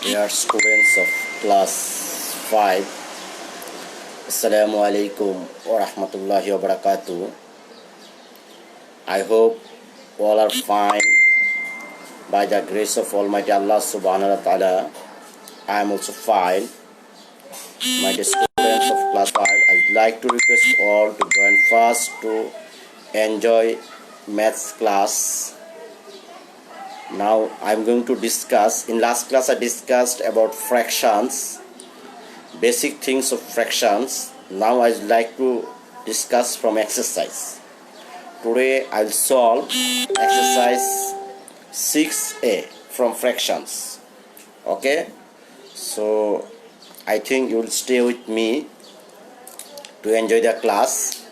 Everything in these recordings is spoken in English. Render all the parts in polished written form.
Dear students of class 5, Assalamu alaikum wa rahmatullahi wa barakatuh. I hope all are fine by the grace of Almighty Allah subhanahu wa ta'ala. I am also fine. My dear students of class 5, I'd like to request all to join fast to enjoy maths class. Now I'm going to discuss, in last class I discussed about fractions, basic things of fractions. Now I'd like to discuss from exercise. Today I'll solve exercise 6a from fractions. Okay, so I think you'll stay with me to enjoy the class.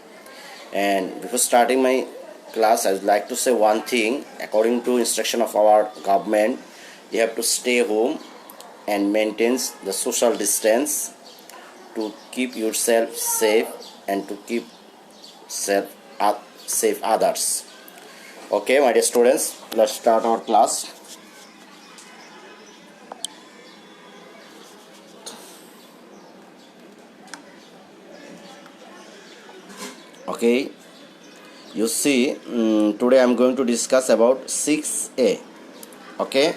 And before starting my class, I would like to say one thing. According to instruction of our government, you have to stay home and maintain the social distance to keep yourself safe and to keep safe others. Okay, my dear students, let's start our class. Okay, you see, today I am going to discuss about 6a. Okay,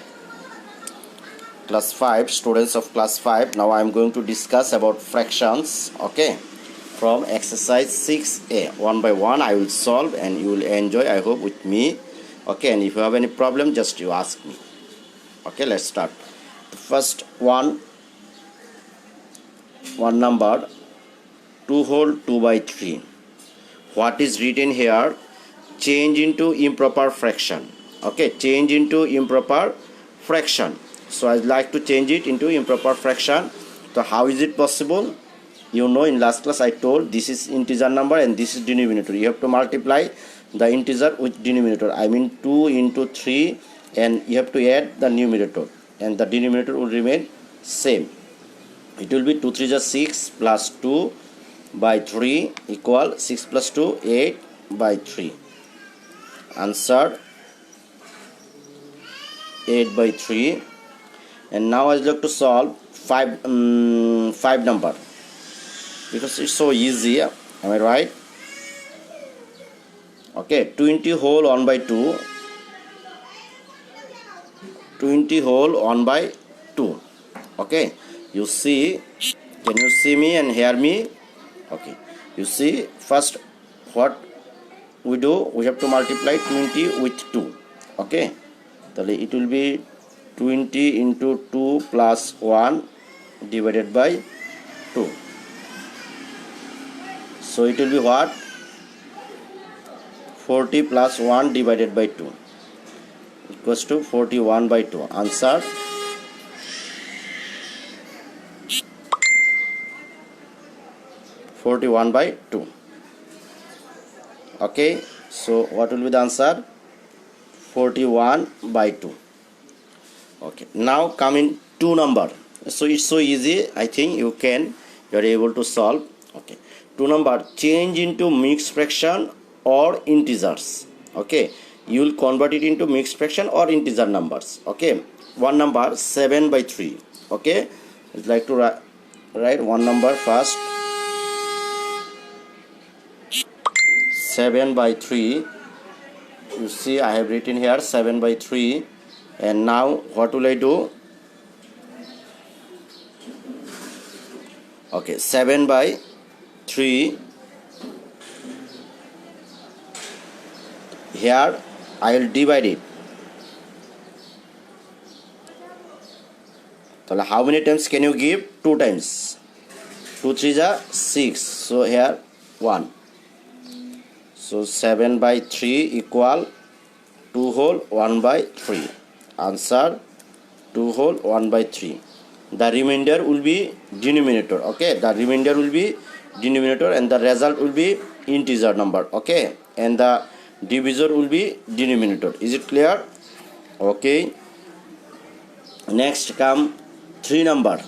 class 5, students of class 5. Now I am going to discuss about fractions. Okay, from exercise 6a. One by one I will solve and you will enjoy, I hope, with me. Okay, and if you have any problem, just you ask me. Okay, let's start. The first one number 2 whole 2 by 3. What is written here? Change into improper fraction. Okay, change into improper fraction. So I'd like to change it into improper fraction. So how is it possible? You know, in last class I told this is integer number and this is denominator. You have to multiply the integer with denominator. I mean 2 into 3, and you have to add the numerator, and the denominator will remain same. It will be 2 3 is 6 plus 2 by 3 equal 6 plus 2 8 by 3. Answer 8 by 3. And now I like to solve 5 number because it's so easy. Am I right? Okay, 20 whole 1 by 2. 20 whole 1 by 2. Okay, you see, can you see me and hear me? Okay, you see, first what we do, we have to multiply 20 with 2. Okay, so it will be 20 into 2 plus 1 divided by 2. So it will be what? 40 plus 1 divided by 2 equals to 41 by 2. Answer 41 by 2. Okay, so what will be the answer? 41 by 2. Okay, now come in 2 number. So it's so easy. I think you are able to solve. Okay, 2 number, change into mixed fraction or integers. Okay, you will convert it into mixed fraction or integer numbers. Okay, 1 number 7 by 3. Okay, I'd like to write 1 number first. 7 by 3. You see, I have written here 7 by 3. And now what will I do? Okay, 7 by 3. Here I will divide it. So how many times can you give? 2 times. 2 3 is 6. So here 1. So 7 by 3 equal 2 whole 1 by 3. Answer 2 whole 1 by 3. The remainder will be denominator. Okay, the remainder will be denominator and the result will be integer number. Okay, and the divisor will be denominator. Is it clear? Okay, next come 3 number.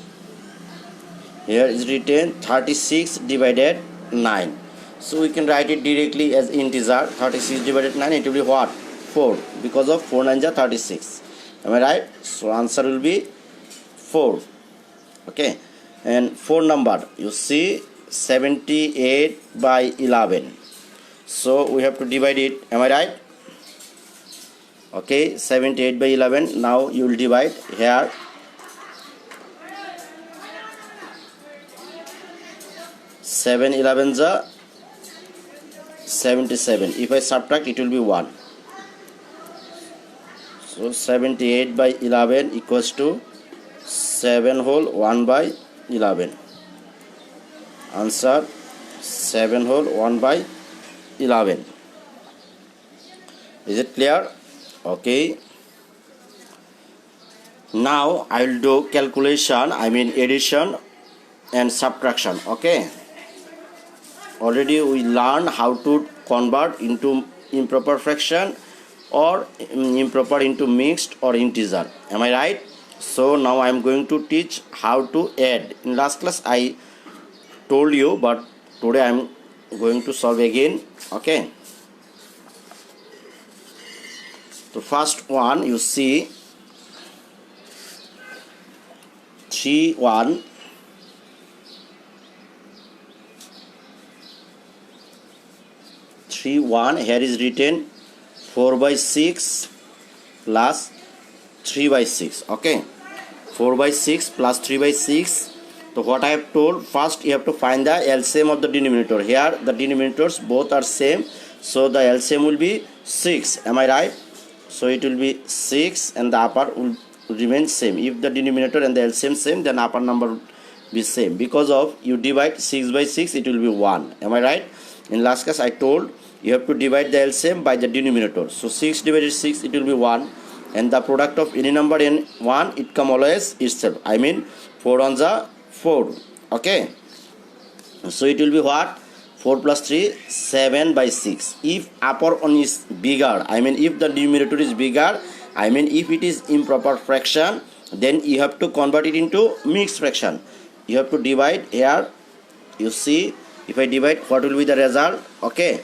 Here is written 36 divided 9. So we can write it directly as integer. 36 divided 9, it will be what? 4, because of 4 9 is 36. Am I right? So answer will be 4. Okay, and 4 number, you see 78 by 11. So we have to divide it. Am I right? Okay, 78 by 11. Now you will divide here. 7 11s are 77. If I subtract, it will be 1. So 78 by 11 equals to 7 whole 1 by 11. Answer 7 whole 1 by 11. Is it clear? Okay. Now I will do calculation, I mean addition and subtraction. Okay. Already we learned how to convert into improper fraction or improper into mixed or integer. Am I right? So now I am going to teach how to add. In last class I told you, but today I am going to solve again. Okay. The first one, you see 3 1 3 1. Here is written 4 by 6 plus 3 by 6. Okay, 4 by 6 plus 3 by 6. So what I have told, first you have to find the LCM of the denominator. Here the denominators both are same, so the LCM will be 6. Am I right? So it will be 6 and the upper will remain same. If the denominator and the LCM same, then upper number will be same. Because of you divide 6 by 6, it will be 1. Am I right? In last class I told you have to divide the LCM by the denominator. So 6 divided 6, it will be 1. And the product of any number in 1, it come always itself. I mean 4 ones are 4. Okay. So it will be what? 4 plus 3, 7 by 6. If upper one is bigger, I mean if the numerator is bigger, I mean if it is improper fraction, then you have to convert it into mixed fraction. You have to divide here. You see, if I divide, what will be the result? Okay,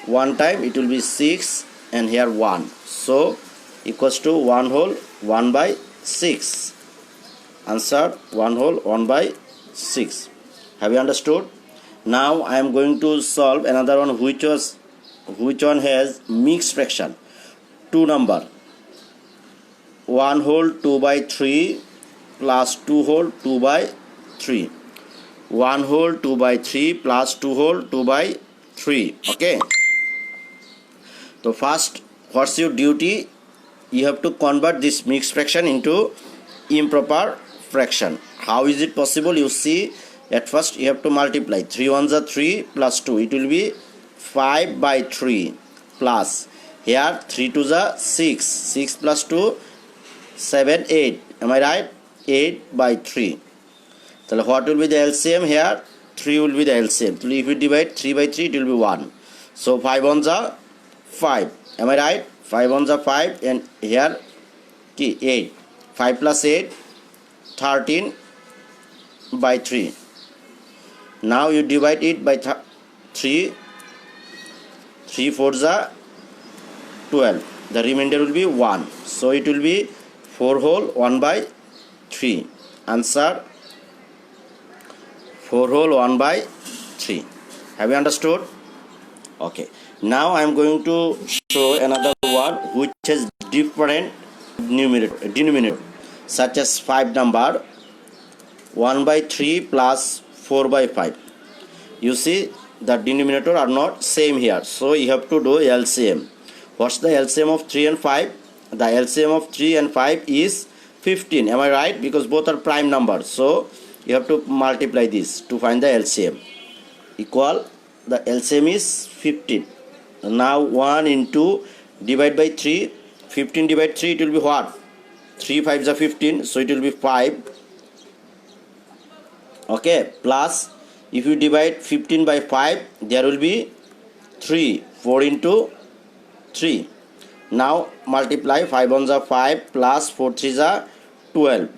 one time it will be 6 and here 1. So equals to 1 whole 1 by 6. Answer 1 whole 1 by 6. Have you understood? Now I am going to solve another one which one has mixed fraction. 2 number, 1 whole 2 by 3 plus 2 whole 2 by 3. 1 whole 2 by 3 plus 2 whole 2 by 3. Okay. So first, what's your duty? You have to convert this mixed fraction into improper fraction. How is it possible? You see, at first you have to multiply. 3 ones are 3 plus 2. It will be 5 by 3 plus here 3 twos are 6. 6 plus 2, 7, 8. Am I right? 8 by 3. So what will be the LCM here? 3 will be the LCM. So if you divide 3 by 3, it will be 1. So 5 ones are 5. Am I right? 5 ones are 5 and here 8. 5 plus 8, 13 by 3. Now you divide it by 3. 3 fours are 12. The remainder will be 1. So it will be 4 whole 1 by 3. Answer 4 whole 1 by 3. Have you understood? Okay. Now I am going to show another one which has different denominator, such as 5 number, 1 by 3 plus 4 by 5. You see the denominator are not same here, so you have to do LCM. What's the LCM of 3 and 5? The LCM of 3 and 5 is 15. Am I right? Because both are prime numbers, so you have to multiply this to find the LCM. Equal, the LCM is 15. Now 1 into divide by 3. 15 divide 3, it will be what? 3 5s are 15, so it will be 5. Okay, plus if you divide 15 by 5, there will be 3. 4 into 3. Now multiply. 5 ones are 5 plus 4 3s are 12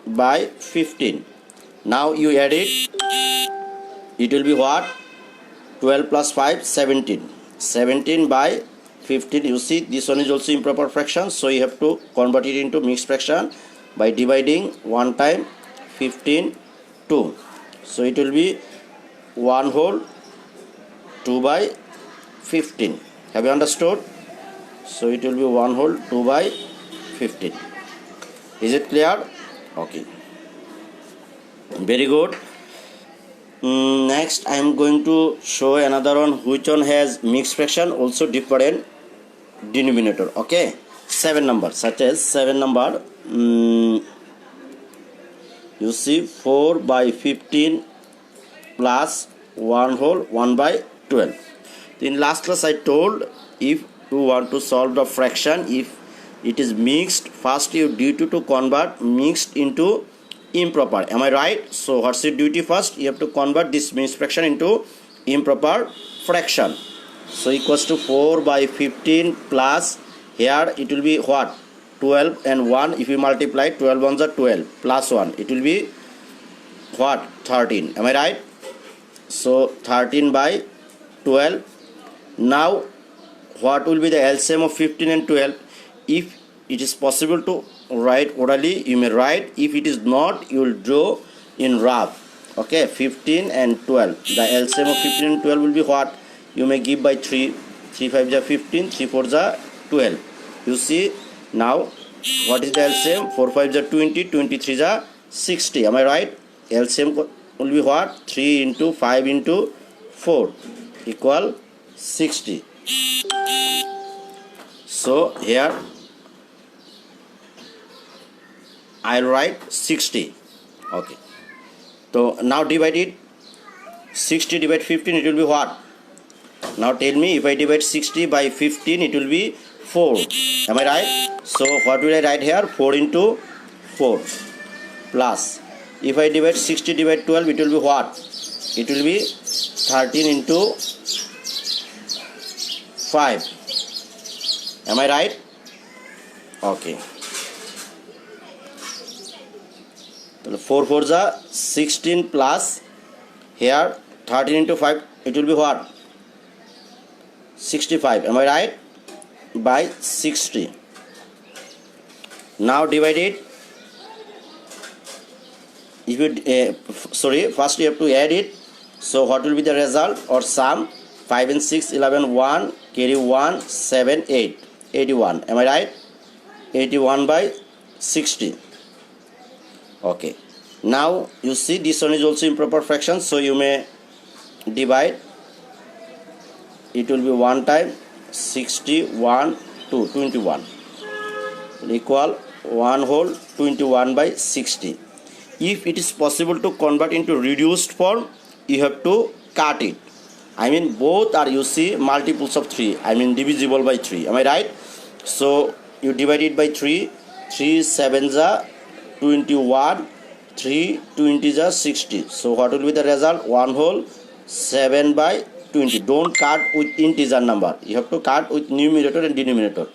by 15. Now you add it. It will be what? 12 plus 5, 17. 17 by 15. You see, this one is also improper fraction, so you have to convert it into mixed fraction. by dividing 1 time 15 2. So it will be 1 whole 2 by 15. Have you understood? So it will be 1 whole 2 by 15. Is it clear? Okay. Very good. Next I am going to show another one, which one has mixed fraction, also different denominator. Okay. 7 number, such as 7 number. You see 4 by 15 plus 1 whole 1 by 12. In last class I told, if you want to solve the fraction, if it is mixed, first your duty to convert mixed into improper. Am I right? So what's your duty? First you have to convert this mixed fraction into improper fraction. So equals to 4 by 15 plus, here it will be what? 12 and 1. If you multiply 12 ones are 12 plus 1, it will be what? 13. Am I right? So 13 by 12. Now what will be the LCM of 15 and 12? If it is possible to write orally, you may write. If it is not, you will draw in rough. Okay, 15 and 12. The LCM of 15 and 12 will be what? You may give by 3. 3 5 is 15, 3 4 is 12. You see now what is the LCM? 4 5 is 20, 23 is 60. Am I right? LCM will be what? 3 into 5 into 4 equal 60. So here I'll write 60. Okay. So now divide it. 60 divide 15, it will be what? Now tell me, if I divide 60 by 15, it will be 4. Am I right? So what will I write here? 4 into 4 plus. If I divide 60 divide 12, it will be what? It will be 13 into 5. Am I right? Okay. 4 4 is 16 plus, here 13 into 5, it will be what? 65. Am I right? By 60. Now divide it. If you first you have to add it. So what will be the result or sum? 5 and 6 11, 1 carry 1 7 8 81. Am I right? 81 by 60. Okay. Now you see this one is also improper fraction, so you may divide. It will be 1 time 61 to 21 equal 1 whole 21 by 60. If it is possible to convert into reduced form, you have to cut it. I mean both are, you see, multiples of 3. I mean divisible by 3. Am I right? So you divide it by 3. 3 7s are 21. 3 20s are 60. So what will be the result? 1 whole 7 by 20. Don't cut with integer number. You have to cut with numerator and denominator.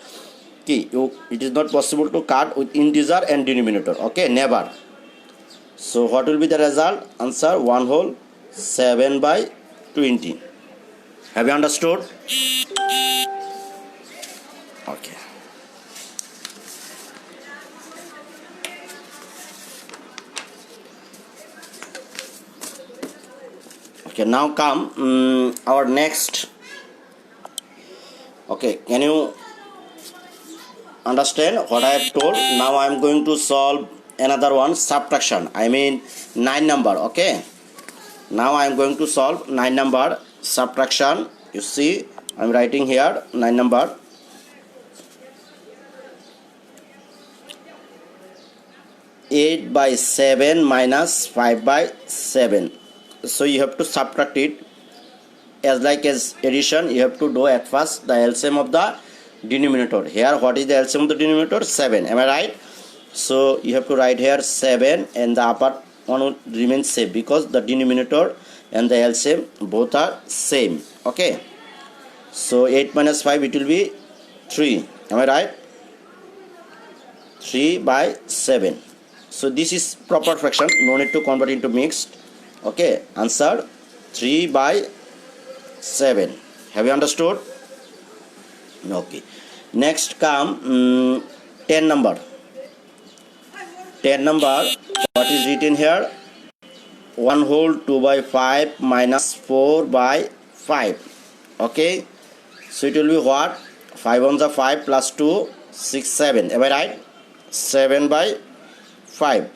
Okay, it is not possible to cut with integer and denominator. Okay, never. So what will be the result? Answer 1 whole 7 by 20. Have you understood? Okay. Okay, now come our next. Okay, can you understand what I have told? Now I am going to solve another one, subtraction. I mean 9 number. Okay. Now I am going to solve 9 number subtraction. You see, I am writing here 9 number. Eight by 7 minus 5 by 7. So you have to subtract it as like as addition. You have to do at first the LCM of the denominator. Here what is the LCM of the denominator? 7. Am I right? So you have to write here 7 and the upper one will remain same because the denominator and the LCM both are same. Okay. So 8 minus 5, it will be 3. Am I right? 3 by 7. So this is proper fraction. No need to convert into mixed. Okay. Answer 3 by 7. Have you understood? Okay. Next come 10 number. 10 number, what is written here? 1 whole 2 by 5 minus 4 by 5. Okay, so it will be what? 5 on the 5 plus 2, 6, 7. Am I right? 7 by 5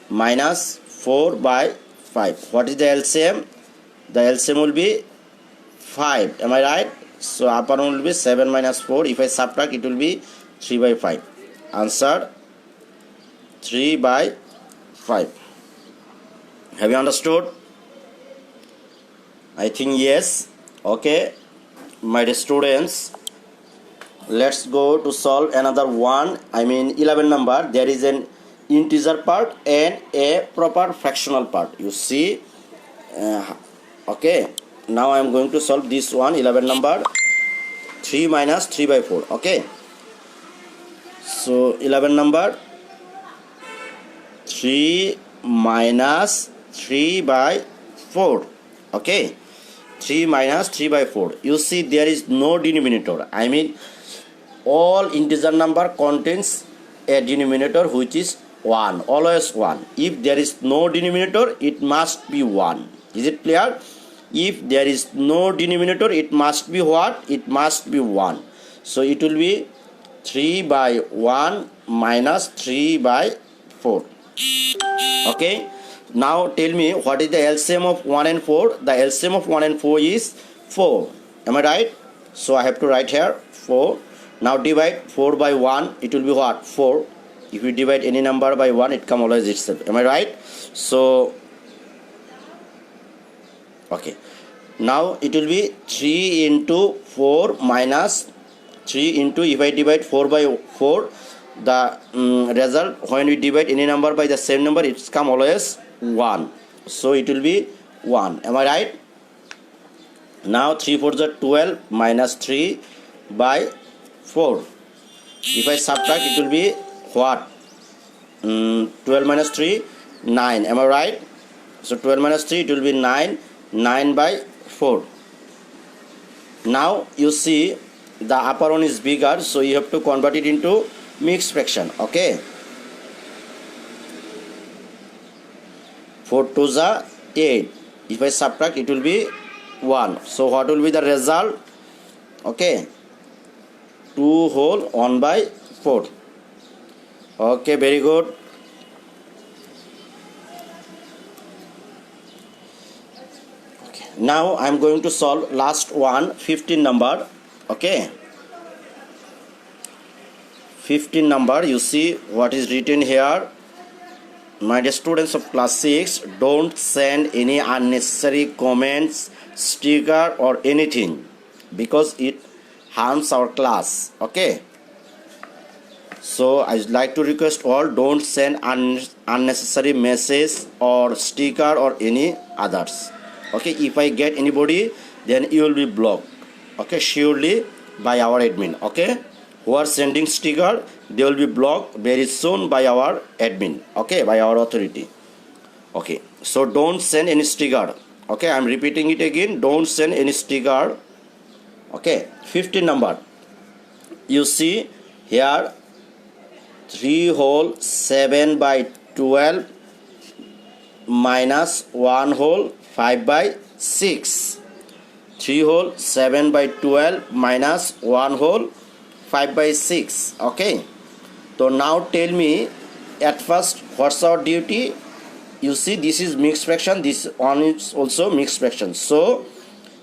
minus 4 by 5. What is the LCM? The LCM will be 5. Am I right? So upper one will be 7 minus 4. If I subtract, it will be 3 by 5. Answer 3 by 5. Have you understood? I think yes. Okay, my dear students, let's go to solve another one. 11 number. There is an integer part and a proper fractional part. You see, okay. Now I am going to solve this one. 11 number. 3 minus 3 by 4. Okay. So 11 number. 3 minus 3 by 4. Okay, 3 minus 3 by 4. You see, there is no denominator. All integer number contains a denominator which is 1, always 1. If there is no denominator, it must be 1. Is it clear? If there is no denominator, it must be what? It must be 1. So it will be 3 by 1 minus 3 by 4. Okay, now tell me what is the LCM of 1 and 4. The LCM of 1 and 4 is 4. Am I right? So I have to write here 4. Now divide 4 by 1. It will be what? 4. If you divide any number by 1, it comes always itself. Am I right? So okay, now it will be 3 into 4 minus 3 into, if I divide 4 by 4, the result when we divide any number by the same number, it's come always 1. So it will be 1. Am I right? Now 3 4 is 12 minus 3 by 4. If I subtract, it will be what? 12 minus 3, 9. Am I right? So 12 minus 3, it will be 9. 9 by 4. Now you see the upper one is bigger, so you have to convert it into mixed fraction. Okay, 4 2 is 8. If I subtract, it will be 1. So what will be the result? Okay, 2 whole 1 by 4. Okay, very good. Okay, now I am going to solve last one, 15 number. Okay, 15 number. You see what is written here. My dear students of class 6, don't send any unnecessary comments, sticker or anything, because it harms our class. Okay, so I would like to request all, don't send unnecessary message or sticker or any others. Okay, if I get anybody, then you will be blocked. Okay, surely by our admin. Okay, who are sending sticker, they will be blocked very soon by our admin. Okay, by our authority. Okay, so don't send any sticker. Okay, I am repeating it again, don't send any sticker. Okay, 15 number. You see here, 3 whole 7 by 12 minus 1 whole 5 by 6. 3 whole 7 by 12 minus 1 whole 5 by 6. Okay, so now tell me at first what's our duty. You see, this is mixed fraction, this one is also mixed fraction, so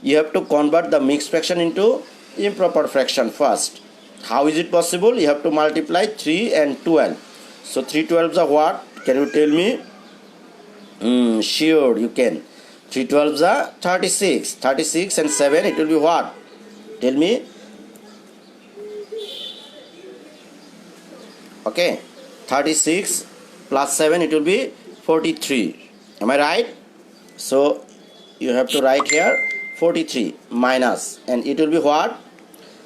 you have to convert the mixed fraction into improper fraction first. How is it possible? You have to multiply 3 and 12. So 3 12s are what? Can you tell me? Sure, you can. 3 12s are 36. 36 and 7, it will be what? Tell me. Okay, 36 plus 7, it will be 43. Am I right? So you have to write here 43 minus, and it will be what?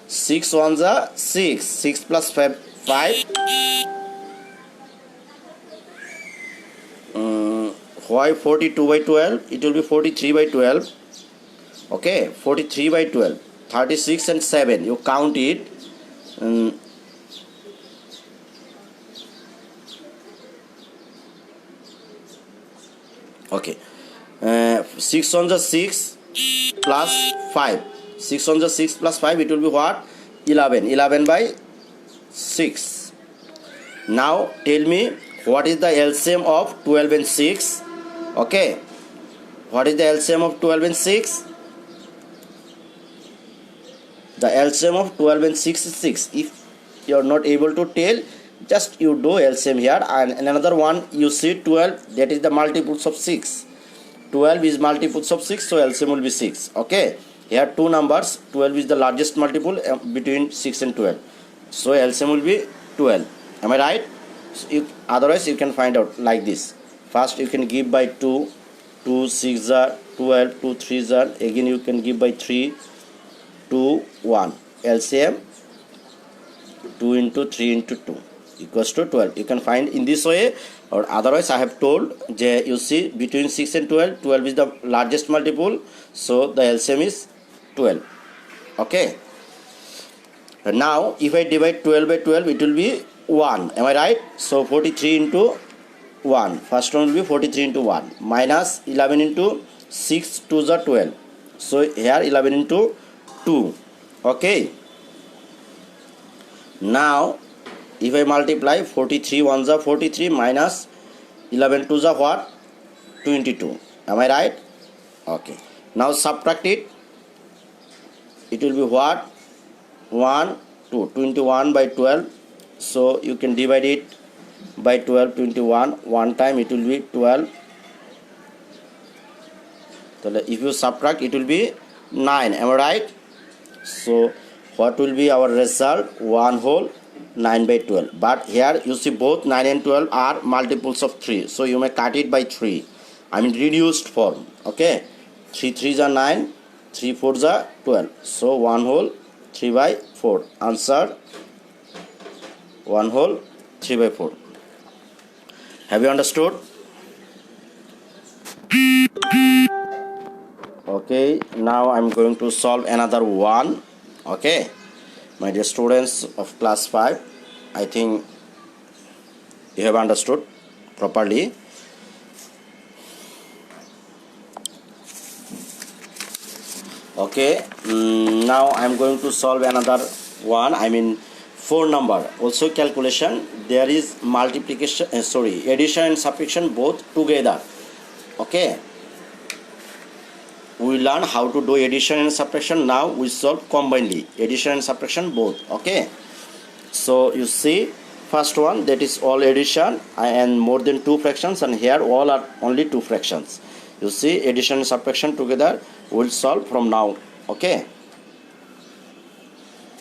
6 ones are 6. 6 plus 5. Why 42 by 12? It will be 43 by 12. Okay, 43 by 12. 36 and 7. You count it. Okay. 6 on the 6 plus 5. 6 on the 6 plus 5, it will be what? 11. 11 by 6. Now tell me what is the LCM of 12 and 6. Okay. What is the LCM of 12 and 6? The LCM of 12 and 6 is 6. If you are not able to tell, just you do LCM here. And another one, you see 12, that is the multiples of 6. 12 is multiples of 6, so LCM will be 6. Okay. Here two numbers, 12 is the largest multiple between 6 and 12. So LCM will be 12. Am I right? So otherwise you can find out like this. First you can give by 2. 2 6 are 12. 2 3 are, again you can give by 3. 2 1. LCM 2 into 3 into 2 equals to 12. You can find in this way, or otherwise I have told, you see between 6 and 12, 12 is the largest multiple, so the LCM is 12. Okay. And now if I divide 12 by 12, it will be 1. Am I right? So 43 into 1. First one will be 43 into 1 minus 11 into 6, 2 is 12. So here 11 into 2. Okay. Now if I multiply 43 ones are 43 minus 11 twos are what? 22. Am I right? Okay. Now subtract it. It will be what? 1 2. 21 by 12. So you can divide it by 12. 21 one time, it will be 12. So if you subtract, it will be 9. Am I right? So what will be our result? 1 whole 9 by 12. But here you see both 9 and 12 are multiples of 3. So you may cut it by 3. I mean reduced form. Okay. 3 3s are 9. 3 4s are 12. So 1 whole 3 by 4. Answer 1 whole 3 by 4. Have you understood? Okay. Now I am going to solve another one. Okay. My dear students of class 5, I think you have understood properly. Okay, now I am going to solve another one. I mean 4 number. Also calculation. There is multiplication, addition and subtraction both together. Okay. We learn how to do addition and subtraction. Now we solve combinedly addition and subtraction both. Okay. So you see first one, that is all addition and more than 2 fractions, and here all are only 2 fractions. You see addition and subtraction together will solve from now. Okay.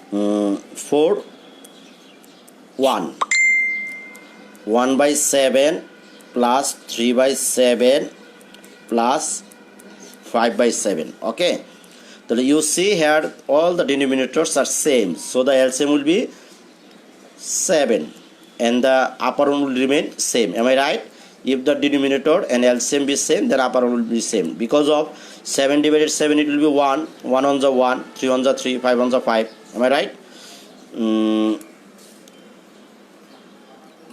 4 1 1 by 7 plus 3 by 7 plus 5 by 7. Okay. So you see here all the denominators are same, so the LCM will be 7 and the upper one will remain same. Am I right? If the denominator and LCM be same, then upper one will be same. Because of 7 divided 7, it will be 1. 1 on the 1, 3 on the 3, 5 on the 5. Am I right?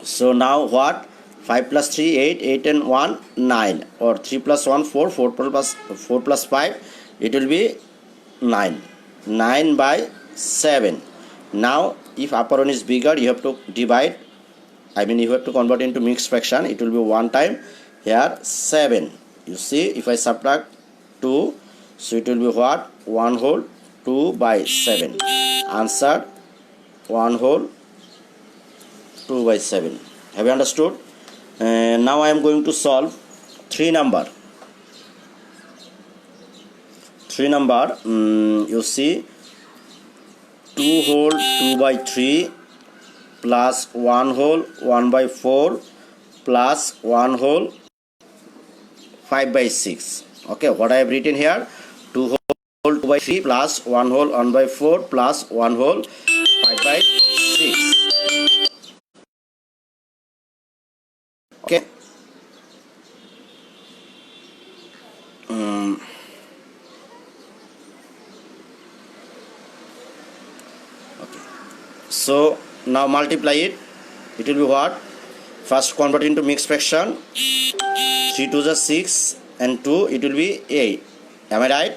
So now what? 5 plus 3, 8, 8 and 1, 9. Or 3 plus 1, 4, 4 plus 5, it will be 9. 9 by 7. Now, if upper one is bigger, you have to divide. I mean, you have to convert into mixed fraction. It will be 1 time. Here, 7. You see, if I subtract 2, so it will be what? 1 whole 2 by 7. Answer 1 whole 2 by 7. Have you understood? Now I am going to solve 3 number. 3 number, you see 2 whole 2 by 3 plus 1 whole 1 by 4 plus 1 whole 5 by 6. Okay, what I have written here, 2 whole 2 by 3 plus 1 whole 1 by 4 plus 1 whole 5 by 6. Okay. Okay. So now multiply it. It will be what? First convert into mixed fraction. 3 to the 6 and 2, it will be 8. Am I right?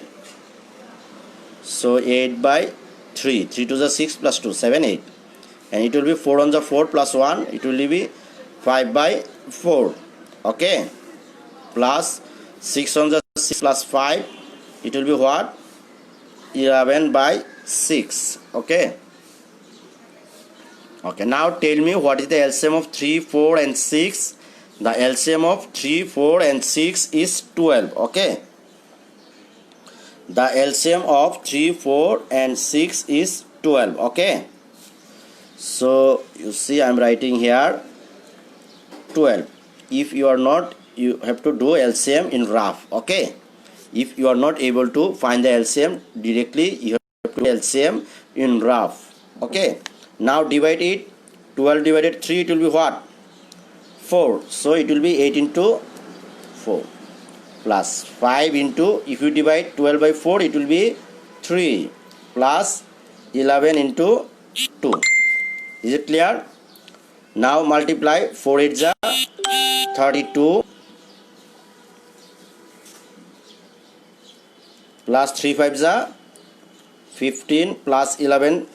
So 8 by 3. 3 to the 6 plus 2, 7, 8. And it will be 4 on the 4 plus 1. It will be 5 by 4. Okay. Plus 6 on the 6 plus 5. It will be what? 11 by 6. Okay. Okay. Now tell me what is the LCM of 3, 4 and 6. The LCM of 3, 4 and 6 is 12. Okay. The LCM of 3, 4 and 6 is 12. Okay. So you see I am writing here 12. If you are not, you have to do LCM in rough. Okay. If you are not able to find the LCM directly, you have to do LCM in rough. Okay. Now divide it. 12 divided 3, it will be what? 4. So it will be 8 into 4. Plus 5 into, if you divide 12 by 4, it will be 3. Plus 11 into 2. Is it clear? Now multiply 4 8 32 plus 3 5 15 plus 11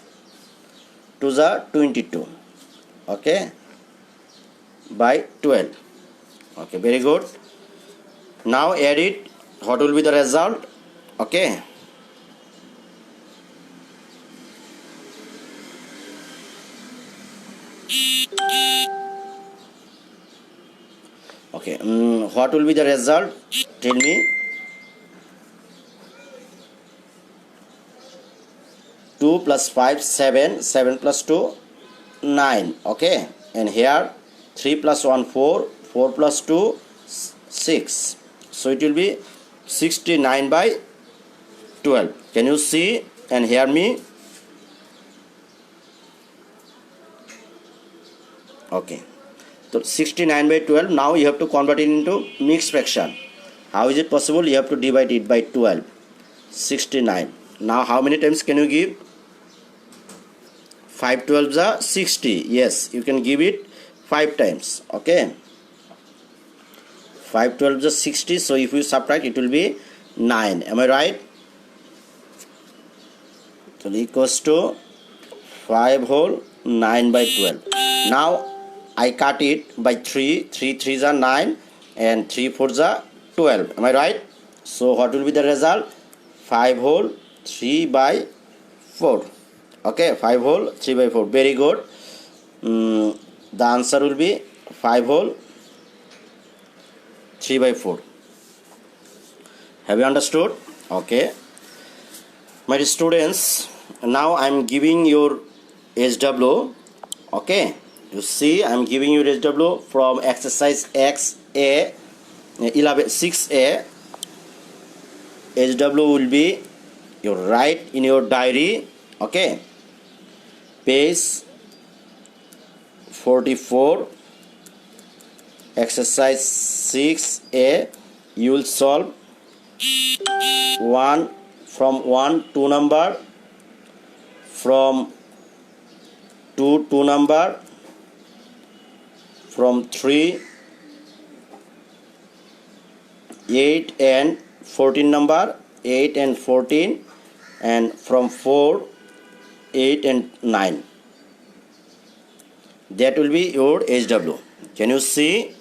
to the 22. Okay, by 12. Okay, very good. Now add it. What will be the result? Okay. Okay. What will be the result? Tell me. 2 plus 5, 7. 7 plus 2, 9. Okay. And here 3 plus 1, 4. 4 plus 2, 6. So it will be 69 by 12. Can you see and hear me? Okay. So 69 by 12. Now you have to convert it into mixed fraction. How is it possible? You have to divide it by 12. 69. Now how many times can you give? 5 12s are 60. Yes, you can give it 5 times. Okay. 5 12s are 60. So if you subtract, it will be 9. Am I right? So equals to 5 whole 9 by 12. Now I cut it by 3. 3 3s are 9 and 3 4s are 12. Am I right? So what will be the result? 5 whole 3 by 4. Okay, 5 whole 3 by 4. Very good. The answer will be 5 whole 3 by 4. Have you understood? Okay. My students, now I am giving your SW. Okay. You see, I am giving you SW from exercise XA 6A. SW will be you write in your diary. Okay. Page 44, exercise 6A. You will solve 1 from 1 2 number, from 2 2 number, from 3 8 and 14 number, 8 and 14, and from 4 8 and 9. That will be your SW. Can you see?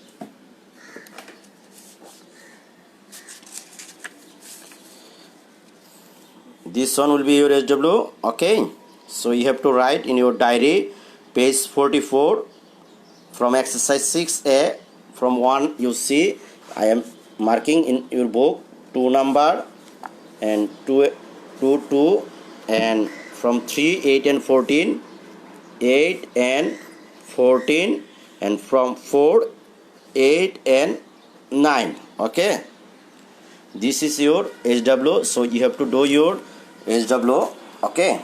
This one will be your SW. Okay. So you have to write in your diary, page 44, from exercise 6A, from 1 you see I am marking in your book 2 number and 2 2 and from 3 8 and 14, 8 and 14, and from 4 8 and 9. Okay, this is your SW. So you have to do your SW. Okay.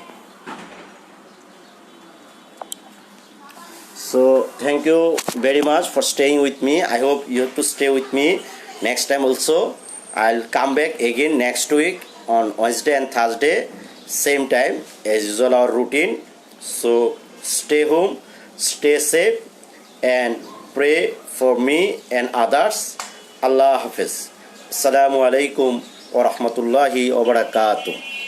So thank you very much for staying with me. I hope you have to stay with me next time also. I'll come back again next week on Wednesday and Thursday, same time as usual, our routine. So stay home, stay safe, and pray for me and others. Allah Hafiz. Assalamu alaikum wa rahmatullahi wa barakatuh.